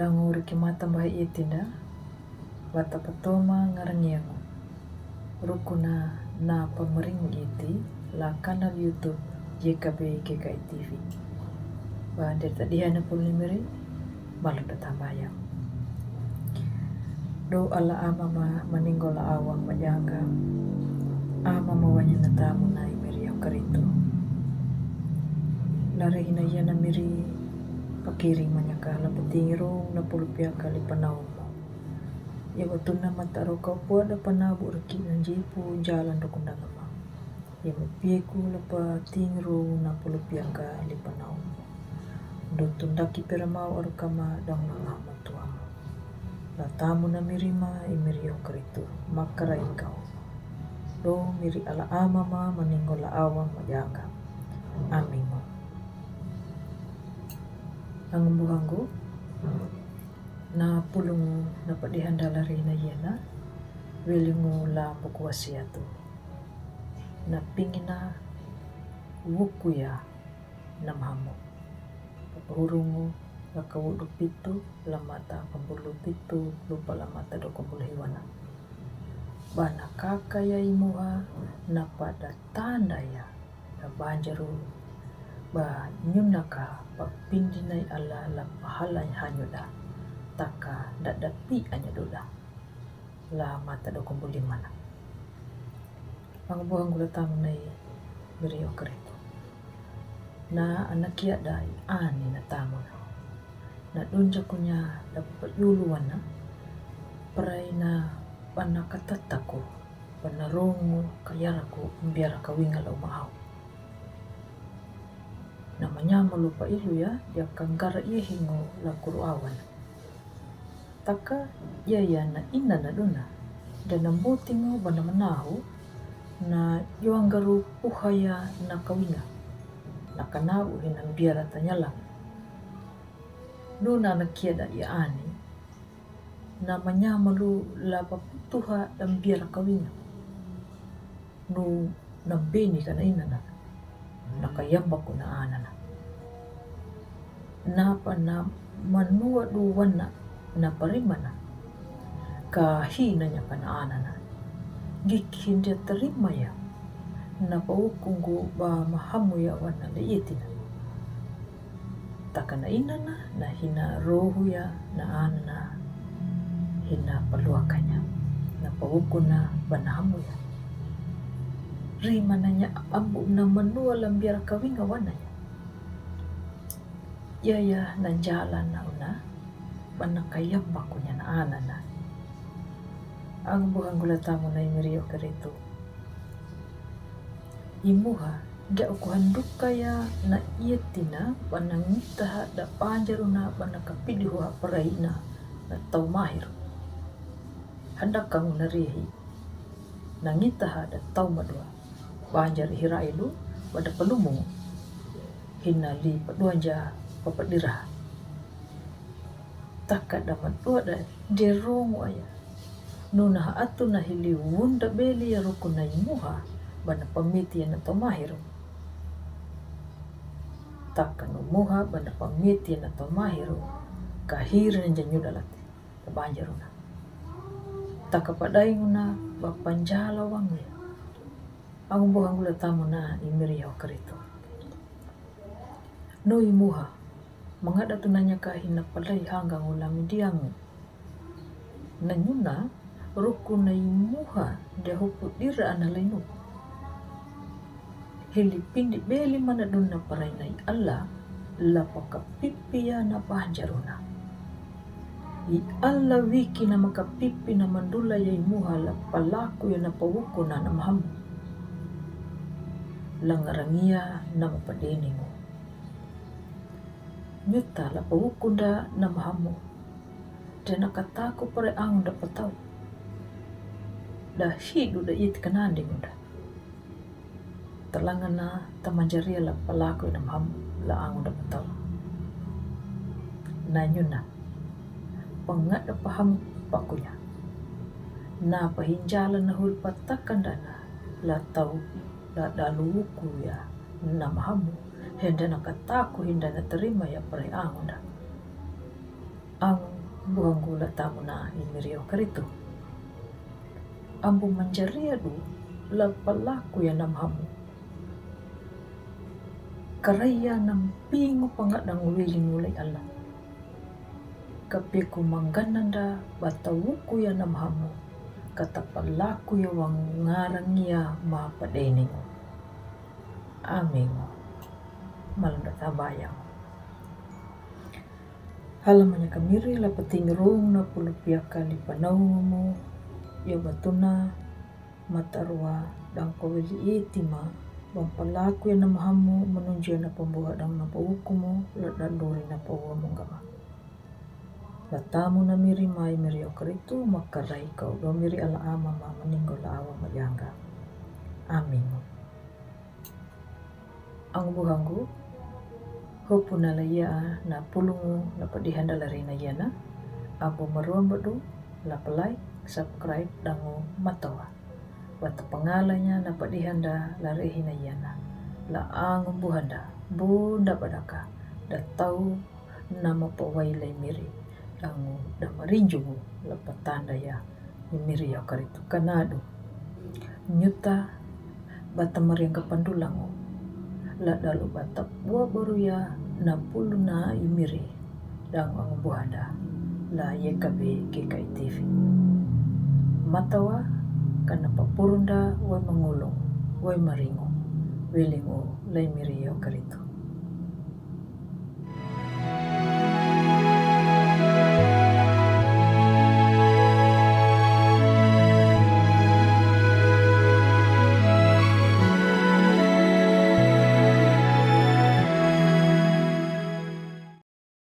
Dangu rikimata mbahi itinda wata patoma ngarangiangu rukuna na pamering iti la kanal YouTube JKB GKI TV. Bahadir tadihan na pulimiri malu datambayang. Do ala ama maninggola awang majaga ama mawanya na tamu na imiri ang karito. Lari hinaya na miri pakiring manyaka lapatingiro na pulupya kali panau mo. Ya waktu na mataro kau po ada panabu reki ng jipu jalan do kundang ama. Ya mapiku lapatingiro na pulupya kali panau mo. Do tundaki piramau arukama dang nangama tuam. La tamu na mirima imiriyo karito makara ikaw. Do miri ala ama ma maninggola awang majaga. Amin mo. Ang buhanggo na pulungu na padihandala rin na yena wilingu la pukwasya to na pingina wukuya na mahamo papahurungu la kawudu pito la mata pambulu pito lupa la mata do kumbulhiwana bana kakaya imuha na pada tanda ya na banjaro ba nyunaka papindinay ala la pahalay hanyoda taka dadapi anya doda la mata do kumbulimana ang buhang gulatang nay beriyo karito na anakia dai ani na tamo na dunja kunya dapat yuluan na paray na panakatatako panarongo kayarako biara kawingal umaaw namanya melupa ilu ya kanggara iya hingo la kuruawan taka yaya na ina na duna dan nambuti ngo bana manahu na yuanggaru puhaya na kawinga na kanau hinang biara tanyalang nuna na kiada ya ani namanya melu la paputuha dan biara kawinga nu nabeni kana ina na nakayamba ko na anana napa na manua duwana na parimana kahina niya kana anana gikin dia terima ya na paukunggu ba mahamu ya wana leitina takana inana na hina rohu ya na anana hina paluakanya na paukuna banahamu ya rima nanya ambu na manua lambiara kawinga wananya yaya na jalan na una panakayamba ko niya na anana ang buhang gulatamo na imiriyo karito imuha da ukuhanduk kaya na iyatina panangita da panjaro na panakapidiho paray na tau mahir handak kang narihi nangita da tau madua banjar hirailu pada pelumu hinali paduanja papadira taka dapat ada derong aya nuna atu na hili wunda beli ya rukuna imuha bana pamiti na tomahiro taka numuha bana pamiti na tomahiro kahir na janyudalati kabanjaruna taka padai nguna bapanjala wangi ang buhang gulatamo na imiriyaw karito. No imuha, mga datunanya kahina palay hanggang ulam diang. Nanyuna, ruko na imuha, dahupo dira analayno. Hilipindi beli mana dun na paray na ala, lapakapipiya na pahanjaruna. I ala wiki na makapipi na mandula ya imuha, lapalaku ya na pawuko na namahamu. Langarangia na mapadeni mo. Nyuta la pawukunda na mahamu. Dan nakatako pare ang dapat tau. Dahidu da it kanandi mo da. Talangan na tamanjaria la palaku na mahamu la ang dapat tau. Na nyo na. Pangat na paham pakunya. Na pahinjalan na hulpatakan dana la tau la daluku ya na mahamu henda nakataku hinda na terima ya pare angonda ang buhang gula tamo na imirio karito. Ambo manjariado la palaku ya namhamu. Karaya ng pingo pangadang wiling mulay Allah. Kapi ko manggananda batawuko ya namhamu. Katapalaku ya wang ngarang niya mapadening. Amin. Malanda tabayang. Halamanya kamiri la pating rong na pulupia kali panaw mo. Ya batuna matarwa dang kawili itima. Bampalaku ya namahamu menunjia na pembuhat dang napauku mo. Ladandori na pawa mo gama. Latamu na miri mai miri okaritu makarai kau. Do miri ala ama ma meninggal la awa mayangga. Amin. Ang buhanggu hopu na laya na pulungu na padihanda lari na yana. Abo maruang badu la like, subscribe dango matawa. Bata pangalanya na padihanda lari na yana. La ang buhanda bunda padaka da tau nama pawai lai miri. Dango da marinjungu la patanda ya miri ya karitu kanado. Nyuta bata mariang kapandulango. La dalu bata buah baru ya na pulu na imiri dang ang buhanda la yekabe KKI TV. Matawa kana papurunda way mangulong way maringo wilingo lay miri ya karito.